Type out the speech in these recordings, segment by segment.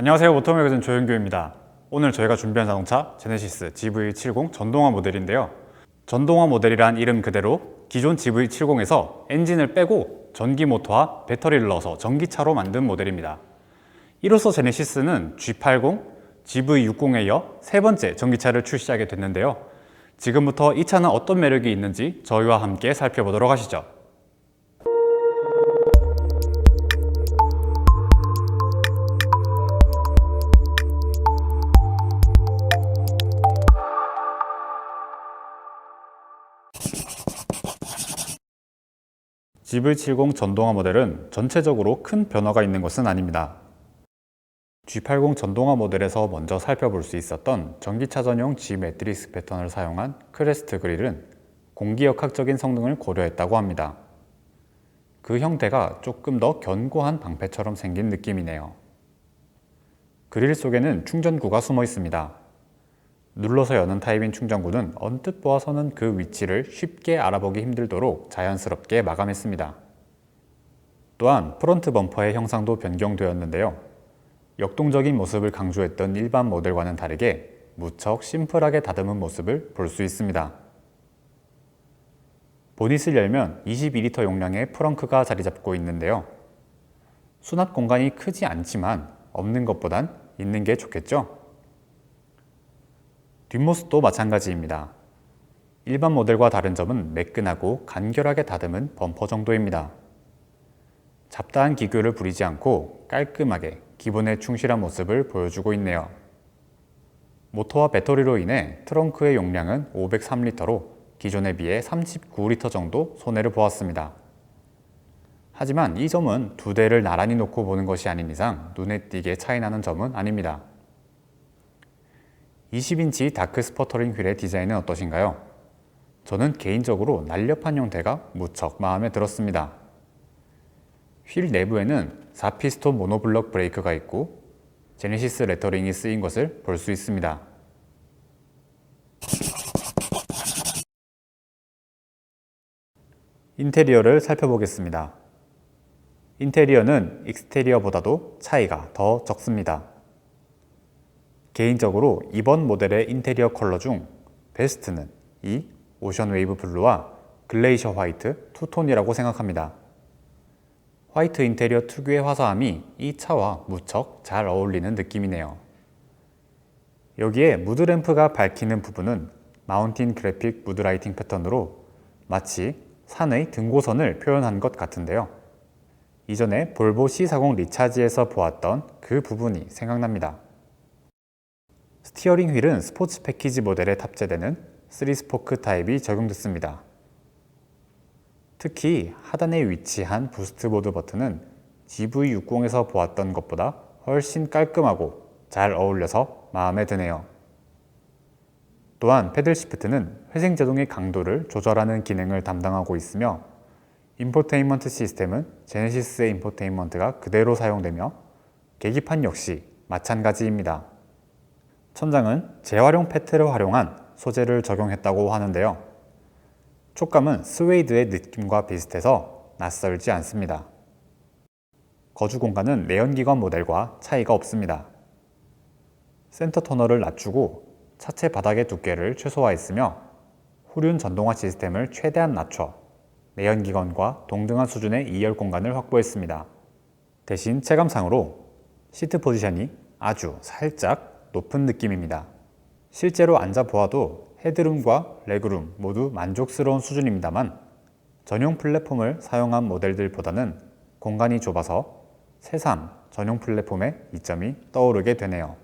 안녕하세요. 모터매거진 조현규입니다. 오늘 저희가 준비한 자동차 제네시스 GV70 전동화 모델인데요. 전동화 모델이란 이름 그대로 기존 GV70에서 엔진을 빼고 전기 모터와 배터리를 넣어서 전기차로 만든 모델입니다. 이로써 제네시스는 G80, GV60에 이어 세 번째 전기차를 출시하게 됐는데요. 지금부터 이 차는 어떤 매력이 있는지 저희와 함께 살펴보도록 하시죠. GV70 전동화 모델은 전체적으로 큰 변화가 있는 것은 아닙니다. G80 전동화 모델에서 먼저 살펴볼 수 있었던 전기차 전용 G 매트리스 패턴을 사용한 크레스트 그릴은 공기역학적인 성능을 고려했다고 합니다. 그 형태가 조금 더 견고한 방패처럼 생긴 느낌이네요. 그릴 속에는 충전구가 숨어 있습니다. 눌러서 여는 타입인 충전구는 언뜻 보아서는 그 위치를 쉽게 알아보기 힘들도록 자연스럽게 마감했습니다. 또한 프론트 범퍼의 형상도 변경되었는데요. 역동적인 모습을 강조했던 일반 모델과는 다르게 무척 심플하게 다듬은 모습을 볼 수 있습니다. 보닛을 열면 22리터 용량의 프렁크가 자리 잡고 있는데요. 수납 공간이 크지 않지만 없는 것보단 있는 게 좋겠죠? 뒷모습도 마찬가지입니다. 일반 모델과 다른 점은 매끈하고 간결하게 다듬은 범퍼 정도입니다. 잡다한 기교를 부리지 않고 깔끔하게 기본에 충실한 모습을 보여주고 있네요. 모터와 배터리로 인해 트렁크의 용량은 503리터로 기존에 비해 39리터 정도 손해를 보았습니다. 하지만 이 점은 두 대를 나란히 놓고 보는 것이 아닌 이상 눈에 띄게 차이나는 점은 아닙니다. 20인치 다크 스퍼터링 휠의 디자인은 어떠신가요? 저는 개인적으로 날렵한 형태가 무척 마음에 들었습니다. 휠 내부에는 4피스톤 모노블럭 브레이크가 있고 제네시스 레터링이 쓰인 것을 볼 수 있습니다. 인테리어를 살펴보겠습니다. 인테리어는 익스테리어보다도 차이가 더 적습니다. 개인적으로 이번 모델의 인테리어 컬러 중 베스트는 이 오션 웨이브 블루와 글레이셔 화이트 투톤이라고 생각합니다. 화이트 인테리어 특유의 화사함이 이 차와 무척 잘 어울리는 느낌이네요. 여기에 무드램프가 밝히는 부분은 마운틴 그래픽 무드라이팅 패턴으로 마치 산의 등고선을 표현한 것 같은데요. 이전에 볼보 C40 리차지에서 보았던 그 부분이 생각납니다. 스티어링 휠은 스포츠 패키지 모델에 탑재되는 3스포크 타입이 적용됐습니다. 특히 하단에 위치한 부스트보드 버튼은 GV60에서 보았던 것보다 훨씬 깔끔하고 잘 어울려서 마음에 드네요. 또한 패들 시프트는 회생 제동의 강도를 조절하는 기능을 담당하고 있으며 인포테인먼트 시스템은 제네시스의 인포테인먼트가 그대로 사용되며 계기판 역시 마찬가지입니다. 천장은 재활용 패트를 활용한 소재를 적용했다고 하는데요. 촉감은 스웨이드의 느낌과 비슷해서 낯설지 않습니다. 거주 공간은 내연기관 모델과 차이가 없습니다. 센터 터널을 낮추고 차체 바닥의 두께를 최소화했으며 후륜 전동화 시스템을 최대한 낮춰 내연기관과 동등한 수준의 2열 공간을 확보했습니다. 대신 체감상으로 시트 포지션이 아주 살짝 높은 느낌입니다. 실제로 앉아보아도 헤드룸과 레그룸 모두 만족스러운 수준입니다만 전용 플랫폼을 사용한 모델들보다는 공간이 좁아서 새삼 전용 플랫폼의 이점이 떠오르게 되네요.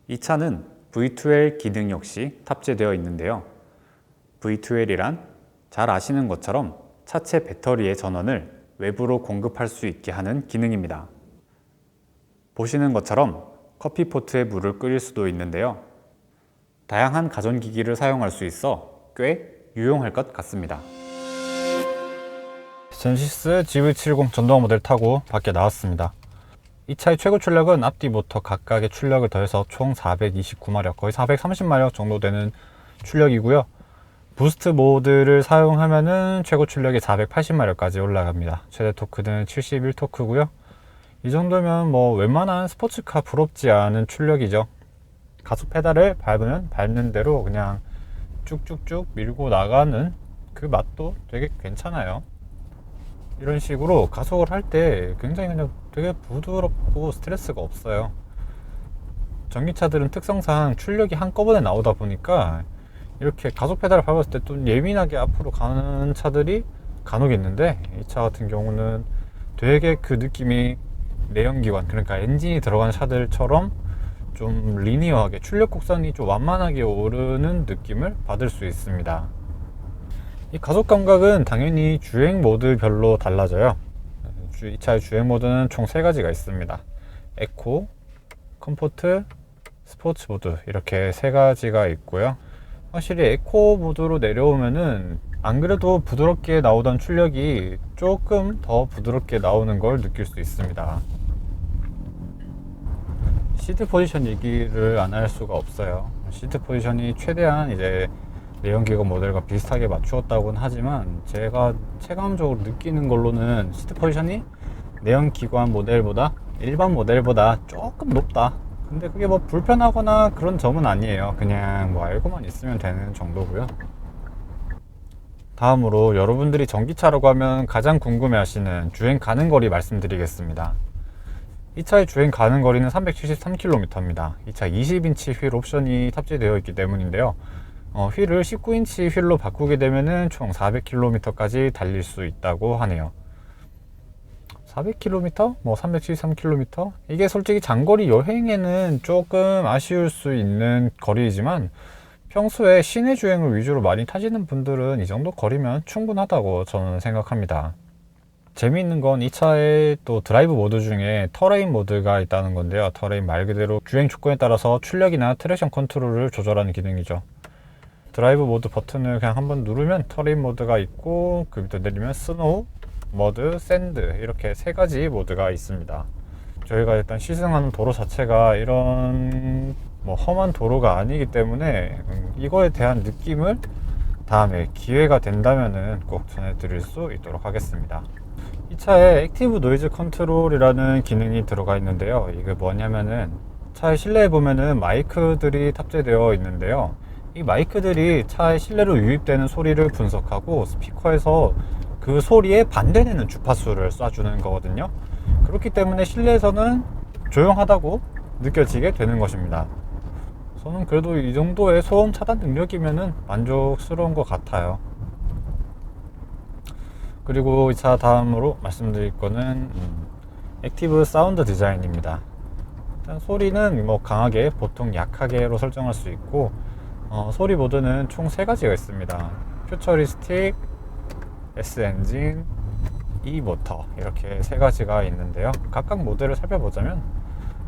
이 차는 V2L 기능 역시 탑재되어 있는데요. V2L이란 잘 아시는 것처럼 차체 배터리의 전원을 외부로 공급할 수 있게 하는 기능입니다. 보시는 것처럼 커피포트에 물을 끓일 수도 있는데요. 다양한 가전기기를 사용할 수 있어 꽤 유용할 것 같습니다. 제네시스 GV70 전동화 모델 타고 밖에 나왔습니다. 이 차의 최고 출력은 앞뒤 모터 각각의 출력을 더해서 총 429마력, 거의 430마력 정도 되는 출력이고요. 부스트 모드를 사용하면은 최고 출력이 480마력까지 올라갑니다. 최대 토크는 71토크고요. 이 정도면 뭐 웬만한 스포츠카 부럽지 않은 출력이죠. 가속 페달을 밟으면 밟는 대로 그냥 쭉쭉쭉 밀고 나가는 그 맛도 되게 괜찮아요. 이런 식으로 가속을 할 때 굉장히 그냥 되게 부드럽고 스트레스가 없어요. 전기차들은 특성상 출력이 한꺼번에 나오다 보니까 이렇게 가속 페달을 밟았을 때 좀 예민하게 앞으로 가는 차들이 간혹 있는데, 이 차 같은 경우는 되게 그 느낌이 내연기관, 그러니까 엔진이 들어간 차들처럼 좀 리니어하게 출력 곡선이 좀 완만하게 오르는 느낌을 받을 수 있습니다. 이 가속 감각은 당연히 주행 모드별로 달라져요. 이 차의 주행 모드는 총 3가지가 있습니다. 에코, 컴포트, 스포츠 모드, 이렇게 3가지가 있고요. 확실히 에코 모드로 내려오면은 안 그래도 부드럽게 나오던 출력이 조금 더 부드럽게 나오는 걸 느낄 수 있습니다. 시트 포지션 얘기를 안 할 수가 없어요. 시트 포지션이 최대한 이제 내연기관 모델과 비슷하게 맞추었다고는 하지만, 제가 체감적으로 느끼는 걸로는 시트 포지션이 내연기관 모델보다, 일반 모델보다 조금 높다. 근데 그게 뭐 불편하거나 그런 점은 아니에요. 그냥 뭐 알고만 있으면 되는 정도고요. 다음으로 여러분들이 전기차라고 하면 가장 궁금해 하시는 주행 가는 거리 말씀드리겠습니다. 이 차의 주행 가는 거리는 373km입니다. 이 차 20인치 휠 옵션이 탑재되어 있기 때문인데요. 휠을 19인치 휠로 바꾸게 되면은 총 400km까지 달릴 수 있다고 하네요. 400km? 뭐 373km? 이게 솔직히 장거리 여행에는 조금 아쉬울 수 있는 거리이지만, 평소에 시내 주행을 위주로 많이 타시는 분들은 이 정도 거리면 충분하다고 저는 생각합니다. 재미있는 건 이 차에 또 드라이브 모드 중에 터레인 모드가 있다는 건데요. 터레인 말 그대로 주행 조건에 따라서 출력이나 트랙션 컨트롤을 조절하는 기능이죠. 드라이브 모드 버튼을 그냥 한번 누르면 터레인 모드가 있고, 그 밑에 내리면 스노우, 머드, 샌드, 이렇게 3가지 모드가 있습니다. 저희가 일단 시승하는 도로 자체가 이런 뭐 험한 도로가 아니기 때문에 이거에 대한 느낌을 다음에 기회가 된다면은 꼭 전해드릴 수 있도록 하겠습니다. 이 차에 액티브 노이즈 컨트롤이라는 기능이 들어가 있는데요. 이게 뭐냐면은 차의 실내에 보면은 마이크들이 탑재되어 있는데요. 이 마이크들이 차의 실내로 유입되는 소리를 분석하고 스피커에서 그 소리에 반대되는 주파수를 쏴주는 거거든요. 그렇기 때문에 실내에서는 조용하다고 느껴지게 되는 것입니다. 저는 그래도 이 정도의 소음 차단 능력이면은 만족스러운 것 같아요. 그리고 이 차 다음으로 말씀드릴 거는 액티브 사운드 디자인입니다. 일단 소리는 뭐 강하게, 보통 약하게로 설정할 수 있고, 소리 모드는 총 3가지가 있습니다. 퓨처리스틱, S 엔진, E 모터, 이렇게 3가지가 있는데요. 각각 모델을 살펴보자면,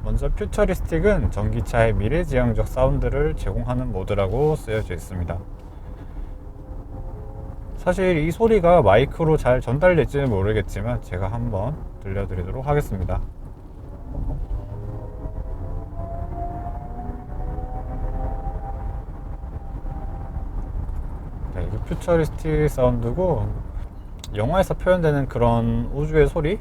먼저 퓨처리스틱은 전기차의 미래지향적 사운드를 제공하는 모드라고 쓰여져 있습니다. 사실 이 소리가 마이크로 잘 전달될지는 모르겠지만 제가 한번 들려드리도록 하겠습니다. 네, 이게 퓨처리스틱 사운드고, 영화에서 표현되는 그런 우주의 소리,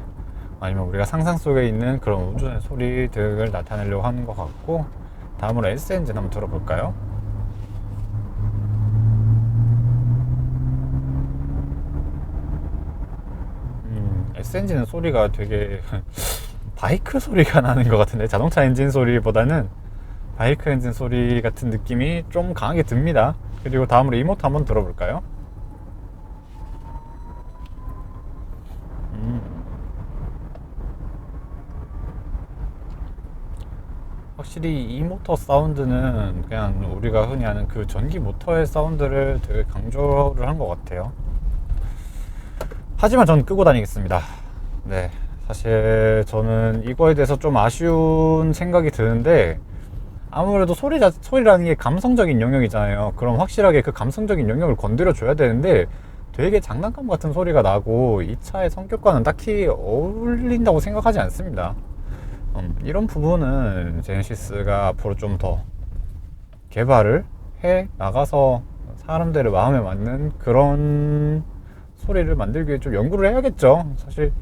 아니면 우리가 상상 속에 있는 그런 우주의 소리 등을 나타내려고 하는 것 같고, 다음으로 S 엔진 한번 들어볼까요? S 엔진은 소리가 되게 바이크 소리가 나는 것 같은데, 자동차 엔진 소리보다는 바이크 엔진 소리 같은 느낌이 좀 강하게 듭니다. 그리고 다음으로 이 모터 한번 들어볼까요? 확실히 이 모터 사운드는 그냥 우리가 흔히 아는 그 전기 모터의 사운드를 되게 강조를 한 것 같아요. 하지만 전 끄고 다니겠습니다. 네, 사실 저는 이거에 대해서 좀 아쉬운 생각이 드는데, 아무래도 소리라는 게 감성적인 영역이잖아요. 그럼 확실하게 그 감성적인 영역을 건드려 줘야 되는데, 되게 장난감 같은 소리가 나고 이 차의 성격과는 딱히 어울린다고 생각하지 않습니다. 이런 부분은 제네시스가 앞으로 좀 더 개발을 해 나가서 사람들의 마음에 맞는 그런 소리를 만들기 위해 좀 연구를 해야겠죠. 사실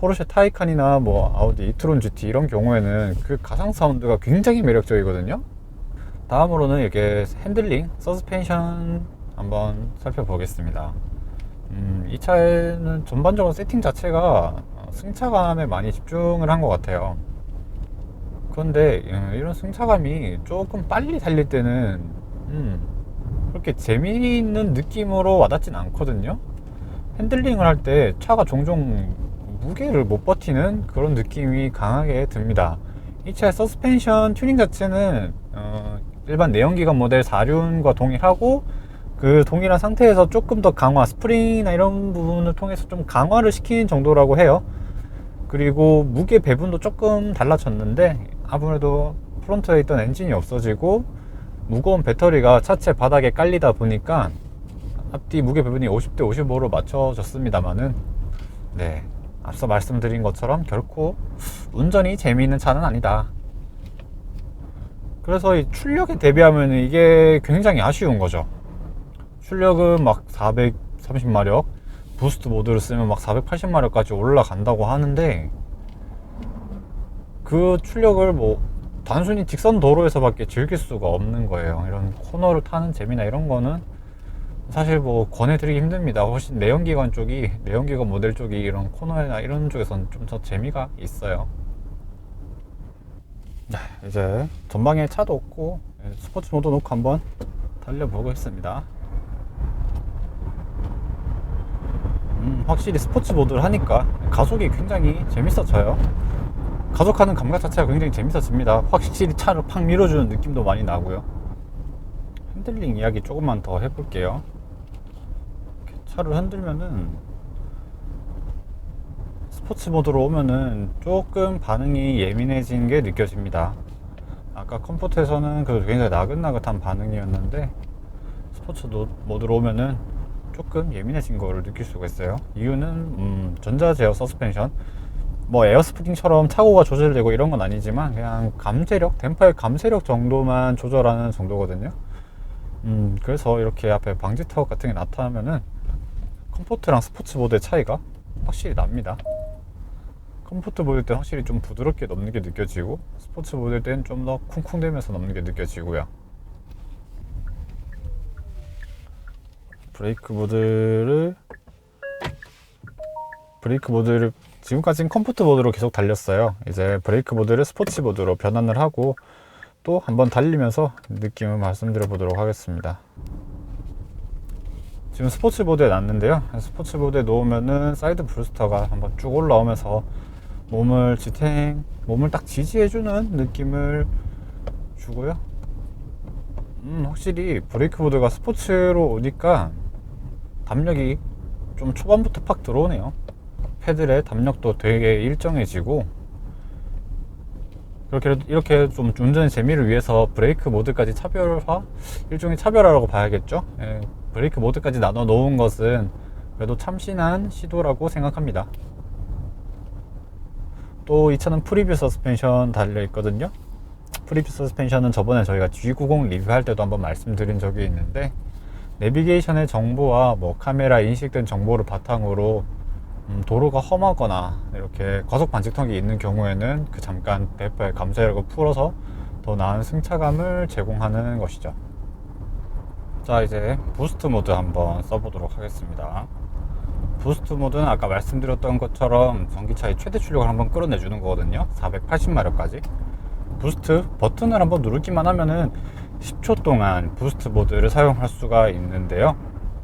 포르쉐 타이칸이나 뭐 아우디 이트론 GT 이런 경우에는 그 가상 사운드가 굉장히 매력적이거든요. 다음으로는 이렇게 핸들링, 서스펜션 한번 살펴보겠습니다. 이 차에는 전반적으로 세팅 자체가 승차감에 많이 집중을 한 것 같아요. 그런데 이런 승차감이 조금 빨리 달릴 때는 그렇게 재미있는 느낌으로 와닿진 않거든요. 핸들링을 할 때 차가 종종 무게를 못 버티는 그런 느낌이 강하게 듭니다. 이 차의 서스펜션 튜닝 자체는 일반 내연기관 모델 4륜과 동일하고, 그 동일한 상태에서 조금 더 강화, 스프링이나 이런 부분을 통해서 좀 강화를 시킨 정도라고 해요. 그리고 무게 배분도 조금 달라졌는데, 아무래도 프론트에 있던 엔진이 없어지고 무거운 배터리가 차체 바닥에 깔리다 보니까 앞뒤 무게 배분이 50대 55로 맞춰졌습니다만은, 네, 앞서 말씀드린 것처럼 결코 운전이 재미있는 차는 아니다. 그래서 이 출력에 대비하면 이게 굉장히 아쉬운 거죠. 출력은 막 430마력, 부스트 모드를 쓰면 막 480마력까지 올라간다고 하는데, 그 출력을 뭐 단순히 직선 도로에서 밖에 즐길 수가 없는 거예요. 이런 코너를 타는 재미나 이런 거는 사실 뭐 권해드리기 힘듭니다. 훨씬 내연기관 모델 쪽이 이런 코너나 이런 쪽에서는 좀 더 재미가 있어요. 이제 전방에 차도 없고 스포츠 모드 놓고 한번 달려보겠습니다. 확실히 스포츠 모드를 하니까 가속이 굉장히 재밌어져요. 가속하는 감각 자체가 굉장히 재밌어집니다. 확실히 차를 팍 밀어주는 느낌도 많이 나고요. 핸들링 이야기 조금만 더 해볼게요. 차를 흔들면은 스포츠 모드로 오면은 조금 반응이 예민해진 게 느껴집니다. 아까 컴포트에서는 그래도 굉장히 나긋나긋한 반응이었는데, 스포츠 모드로 오면은 조금 예민해진 거를 느낄 수가 있어요. 이유는 전자 제어 서스펜션, 뭐 에어스프링처럼 차고가 조절되고 이런 건 아니지만 그냥 감쇄력, 댐퍼의 감쇄력 정도만 조절하는 정도거든요. 그래서 이렇게 앞에 방지 타워 같은 게 나타나면은 컴포트랑 스포츠 모드의 차이가 확실히 납니다. 컴포트 모드일 때 확실히 좀 부드럽게 넘는 게 느껴지고, 스포츠 모드일 때는 좀 더 쿵쿵대면서 넘는 게 느껴지고요. 브레이크 모드를 지금까지는 컴포트 모드로 계속 달렸어요. 이제 브레이크 모드를 스포츠 모드로 변환을 하고 또 한번 달리면서 느낌을 말씀드려 보도록 하겠습니다. 지금 스포츠 모드에 놨는데요. 스포츠 모드에 놓으면은 사이드 브루스터가 한번 쭉 올라오면서 몸을 딱 지지해주는 느낌을 주고요. 확실히 브레이크 모드가 스포츠로 오니까 담력이 좀 초반부터 팍 들어오네요. 패들의 담력도 되게 일정해지고, 이렇게 좀 운전의 재미를 위해서 브레이크 모드까지 일종의 차별화라고 봐야겠죠. 브레이크 모드까지 나눠 놓은 것은 그래도 참신한 시도라고 생각합니다. 또 이 차는 프리뷰 서스펜션 달려 있거든요. 프리뷰 서스펜션은 저번에 저희가 G90 리뷰할 때도 한번 말씀드린 적이 있는데, 내비게이션의 정보와 뭐 카메라 인식된 정보를 바탕으로 도로가 험하거나 이렇게 과속 반직턱이 있는 경우에는 그 잠깐 댐퍼의 감쇄력을 풀어서 더 나은 승차감을 제공하는 것이죠. 자, 이제 부스트 모드 한번 써보도록 하겠습니다. 부스트 모드는 아까 말씀드렸던 것처럼 전기차의 최대 출력을 한번 끌어내주는 거거든요. 480마력까지. 부스트 버튼을 한번 누르기만 하면은 10초 동안 부스트 모드를 사용할 수가 있는데요.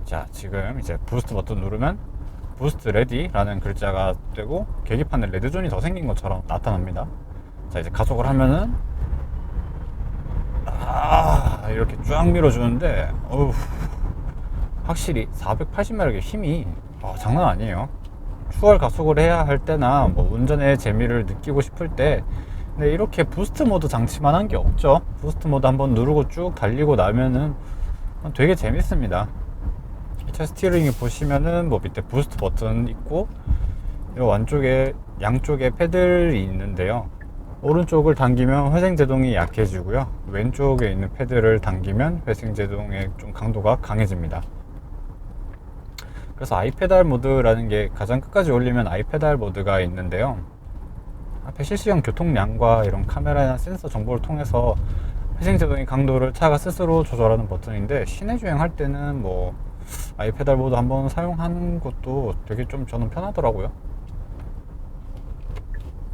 자, 지금 이제 부스트 버튼 누르면 부스트 레디라는 글자가 되고 계기판에 레드존이 더 생긴 것처럼 나타납니다. 자, 이제 가속을 하면은 이렇게 쫙 밀어주는데, 확실히 480마력의 힘이 장난 아니에요. 추월 가속을 해야 할 때나 뭐 운전의 재미를 느끼고 싶을 때, 근데 이렇게 부스트 모드 장치만 한 게 없죠. 부스트 모드 한번 누르고 쭉 달리고 나면은 되게 재밌습니다. 이 차 스티어링을 보시면은 뭐 밑에 부스트 버튼 있고, 이 안쪽에 양쪽에 패들이 있는데요. 오른쪽을 당기면 회생제동이 약해지고요, 왼쪽에 있는 패드를 당기면 회생제동의 좀 강도가 강해집니다. 그래서 아이페달 모드라는 게 가장 끝까지 올리면 아이페달 모드가 있는데요. 앞에 실시간 교통량과 이런 카메라나 센서 정보를 통해서 회생제동의 강도를 차가 스스로 조절하는 버튼인데, 시내 주행할 때는 뭐 아이페달 모드 한번 사용하는 것도 되게 좀 저는 편하더라고요.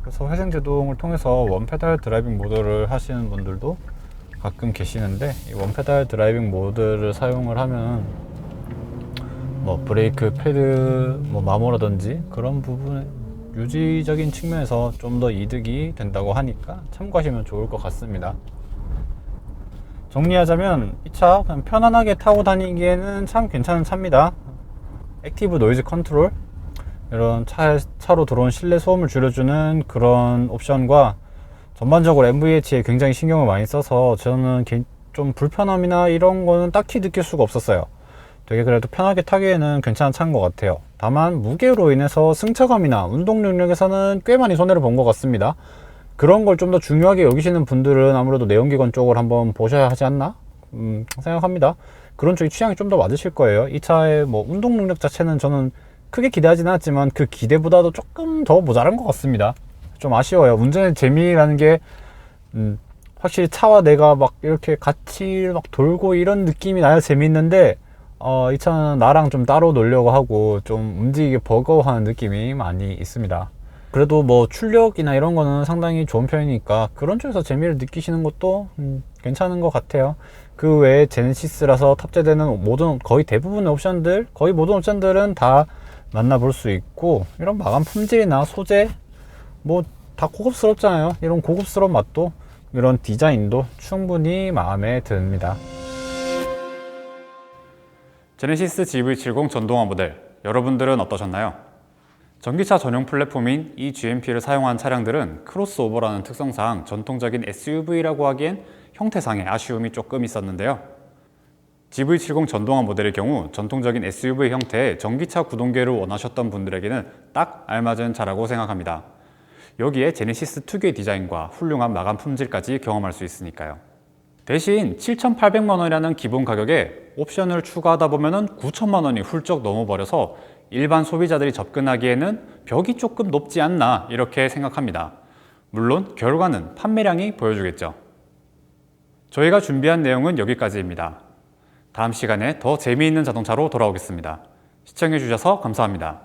그래서 회생제동을 통해서 원페달 드라이빙 모드를 하시는 분들도 가끔 계시는데, 이 원페달 드라이빙 모드를 사용을 하면 뭐 브레이크 패드 뭐 마모라든지 그런 부분 유지적인 측면에서 좀 더 이득이 된다고 하니까 참고하시면 좋을 것 같습니다. 정리하자면 이 차 그냥 편안하게 타고 다니기에는 참 괜찮은 차입니다. 액티브 노이즈 컨트롤, 이런 차로 들어온 실내 소음을 줄여주는 그런 옵션과 전반적으로 NVH에 굉장히 신경을 많이 써서 저는 좀 불편함이나 이런 거는 딱히 느낄 수가 없었어요. 되게 그래도 편하게 타기에는 괜찮은 차인 것 같아요. 다만 무게로 인해서 승차감이나 운동 능력에서는 꽤 많이 손해를 본 것 같습니다. 그런 걸 좀 더 중요하게 여기시는 분들은 아무래도 내연기관 쪽을 한번 보셔야 하지 않나 생각합니다. 그런 쪽이 취향이 좀 더 맞으실 거예요. 이 차의 뭐 운동 능력 자체는 저는 크게 기대하지는 않았지만 그 기대보다도 조금 더 모자란 것 같습니다. 좀 아쉬워요. 운전의 재미라는 게 확실히 차와 내가 막 이렇게 같이 막 돌고 이런 느낌이 나야 재밌는데, 이 차는 나랑 좀 따로 놀려고 하고 좀 움직이기 버거워하는 느낌이 많이 있습니다. 그래도 뭐 출력이나 이런 거는 상당히 좋은 편이니까 그런 쪽에서 재미를 느끼시는 것도 괜찮은 것 같아요. 그 외에 제네시스라서 탑재되는 거의 대부분의 옵션들, 거의 모든 옵션들은 다 만나볼 수 있고, 이런 마감 품질이나 소재 뭐 다 고급스럽잖아요. 이런 고급스러운 맛도, 이런 디자인도 충분히 마음에 듭니다. 제네시스 GV70 전동화 모델, 여러분들은 어떠셨나요? 전기차 전용 플랫폼인 이 GMP를 사용한 차량들은 크로스오버라는 특성상 전통적인 SUV라고 하기엔 형태상의 아쉬움이 조금 있었는데요. GV70 전동화 모델의 경우 전통적인 SUV 형태의 전기차 구동계를 원하셨던 분들에게는 딱 알맞은 차라고 생각합니다. 여기에 제네시스 특유의 디자인과 훌륭한 마감 품질까지 경험할 수 있으니까요. 대신 7,800만 원이라는 기본 가격에 옵션을 추가하다 보면 9천만 원이 훌쩍 넘어버려서 일반 소비자들이 접근하기에는 벽이 조금 높지 않나 이렇게 생각합니다. 물론 결과는 판매량이 보여주겠죠. 저희가 준비한 내용은 여기까지입니다. 다음 시간에 더 재미있는 자동차로 돌아오겠습니다. 시청해 주셔서 감사합니다.